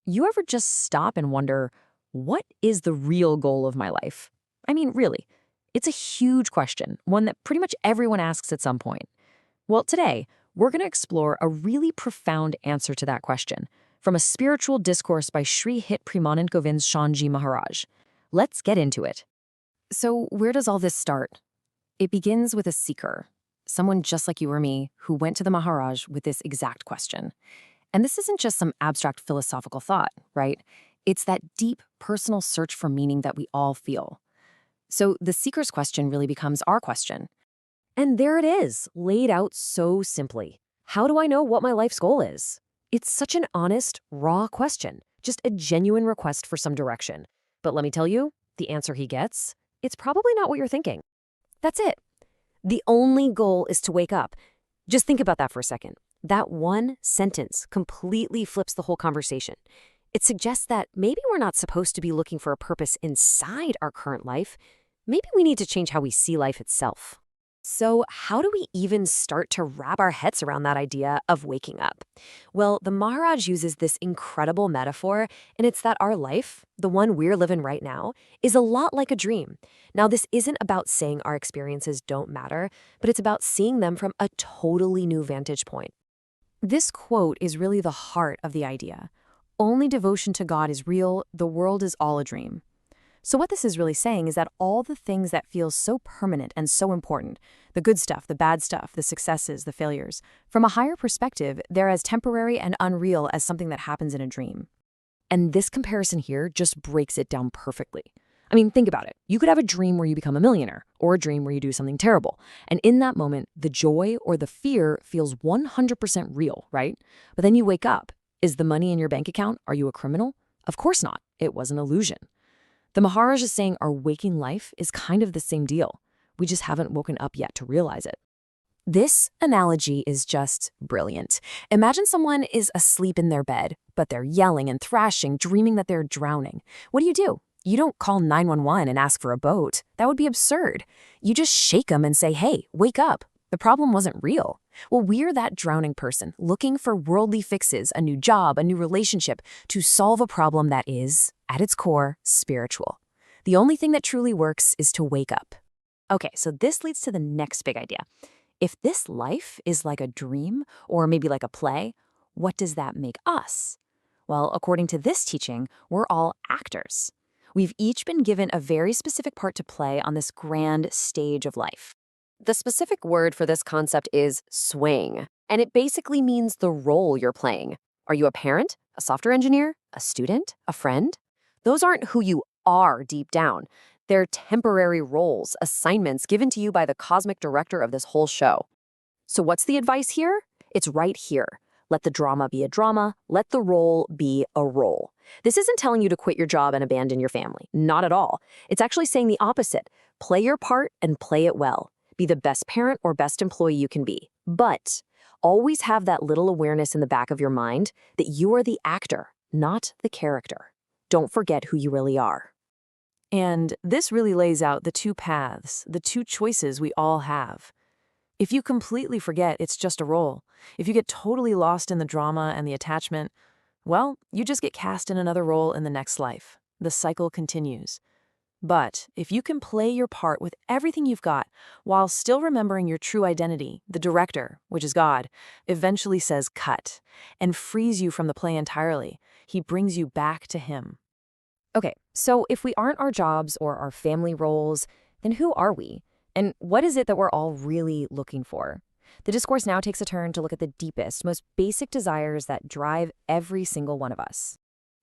You ever just stop and wonder, what is the real goal of my life? I mean, really, it's a huge question, one that pretty much everyone asks at some point. Well, today, we're going to explore a really profound answer to that question from a spiritual discourse by Sri Hit Premanand Govind Shanji Maharaj. Let's get into it. So, where does all this start? It begins with a seeker, someone just like you or me, who went to the Maharaj with this exact question. And this isn't just some abstract philosophical thought, right? It's that deep personal search for meaning that we all feel. So the seeker's question really becomes our question. And there it is, laid out so simply. How do I know what my life's goal is? It's such an honest, raw question, just a genuine request for some direction. But let me tell you, the answer he gets, it's probably not what you're thinking. That's it. The only goal is to wake up. Just think about that for a second. That one sentence completely flips the whole conversation. It suggests that maybe we're not supposed to be looking for a purpose inside our current life. Maybe we need to change how we see life itself. So how do we even start to wrap our heads around that idea of waking up? Well, the Maharaj uses this incredible metaphor, and it's that our life, the one we're living right now, is a lot like a dream. Now, this isn't about saying our experiences don't matter, but it's about seeing them from a totally new vantage point. This quote is really the heart of the idea. Only devotion to God is real, the world is all a dream. So what this is really saying is that all the things that feel so permanent and so important, the good stuff, the bad stuff, the successes, the failures, from a higher perspective, they're as temporary and unreal as something that happens in a dream. And this comparison here just breaks it down perfectly. I mean, think about it. You could have a dream where you become a millionaire, or a dream where you do something terrible. And in that moment, the joy or the fear feels 100% real, right? But then you wake up. Is the money in your bank account? Are you a criminal? Of course not. It was an illusion. The Maharaj is saying our waking life is kind of the same deal. We just haven't woken up yet to realize it. This analogy is just brilliant. Imagine someone is asleep in their bed, but they're yelling and thrashing, dreaming that they're drowning. What do? You don't call 911 and ask for a boat. That would be absurd. You just shake them and say, hey, wake up. The problem wasn't real. Well, we're that drowning person looking for worldly fixes, a new job, a new relationship, to solve a problem that is, at its core, spiritual. The only thing that truly works is to wake up. Okay, so this leads to the next big idea. If this life is like a dream, or maybe like a play, what does that make us? Well, according to this teaching, we're all actors. We've each been given a very specific part to play on this grand stage of life. The specific word for this concept is swing, and it basically means the role you're playing. Are you a parent, a software engineer, a student, a friend? Those aren't who you are deep down. They're temporary roles, assignments given to you by the cosmic director of this whole show. So what's the advice here? It's right here. Let the drama be a drama. Let the role be a role. This isn't telling you to quit your job and abandon your family. Not at all. It's actually saying the opposite. Play your part and play it well. Be the best parent or best employee you can be. But always have that little awareness in the back of your mind that you are the actor, not the character. Don't forget who you really are. And this really lays out the two paths, the two choices we all have. If you completely forget it's just a role, if you get totally lost in the drama and the attachment, well, you just get cast in another role in the next life. The cycle continues. But if you can play your part with everything you've got while still remembering your true identity, the director, which is God, eventually says cut and frees you from the play entirely. He brings you back to him. Okay, so if we aren't our jobs or our family roles, then who are we? And what is it that we're all really looking for? The discourse now takes a turn to look at the deepest, most basic desires that drive every single one of us.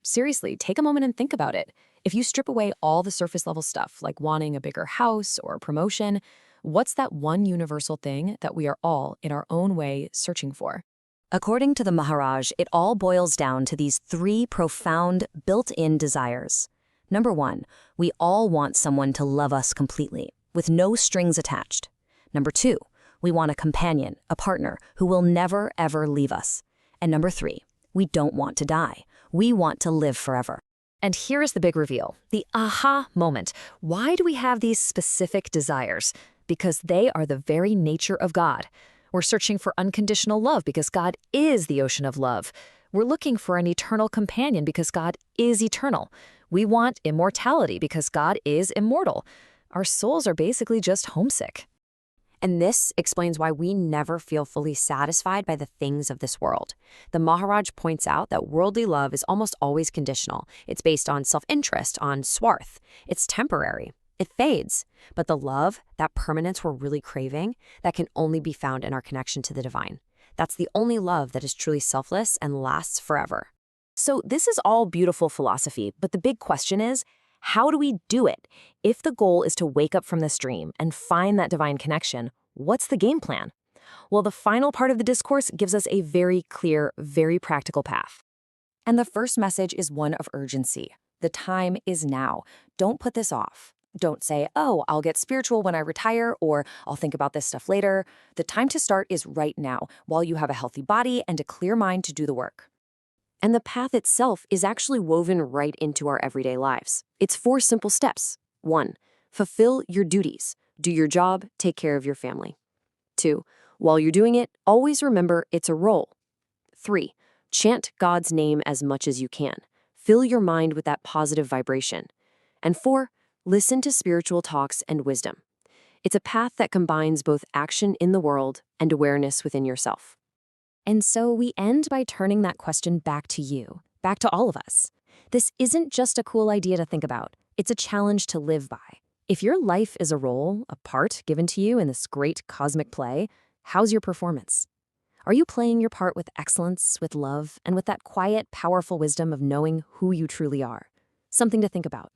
Seriously, take a moment and think about it. If you strip away all the surface level stuff, like wanting a bigger house or a promotion, what's that one universal thing that we are all, in our own way, searching for? According to the Maharaj, it all boils down to these three profound, built-in desires. Number one, we all want someone to love us completely, with no strings attached. Number two, we want a companion, a partner, who will never, ever leave us. And number three, we don't want to die. We want to live forever. And here is the big reveal, the aha moment. Why do we have these specific desires? Because they are the very nature of God. We're searching for unconditional love because God is the ocean of love. We're looking for an eternal companion because God is eternal. We want immortality because God is immortal. Our souls are basically just homesick. And this explains why we never feel fully satisfied by the things of this world. The Maharaj points out that worldly love is almost always conditional. It's based on self-interest, on swarth. It's temporary. It fades. But the love, that permanence we're really craving, that can only be found in our connection to the divine. That's the only love that is truly selfless and lasts forever. So this is all beautiful philosophy, but the big question is, how do we do it? If the goal is to wake up from this dream and find that divine connection, what's the game plan? Well, the final part of the discourse gives us a very clear, very practical path. And the first message is one of urgency. The time is now. Don't put this off. Don't say, oh, I'll get spiritual when I retire, or I'll think about this stuff later. The time to start is right now, while you have a healthy body and a clear mind to do the work. And the path itself is actually woven right into our everyday lives. It's 4 simple steps. 1. Fulfill your duties. Do your job, take care of your family. 2. While you're doing it, always remember it's a role. 3. Chant God's name as much as you can. Fill your mind with that positive vibration. And 4. Listen to spiritual talks and wisdom. It's a path that combines both action in the world and awareness within yourself. And so we end by turning that question back to you, back to all of us. This isn't just a cool idea to think about. It's a challenge to live by. If your life is a role, a part given to you in this great cosmic play, how's your performance? Are you playing your part with excellence, with love, and with that quiet, powerful wisdom of knowing who you truly are? Something to think about.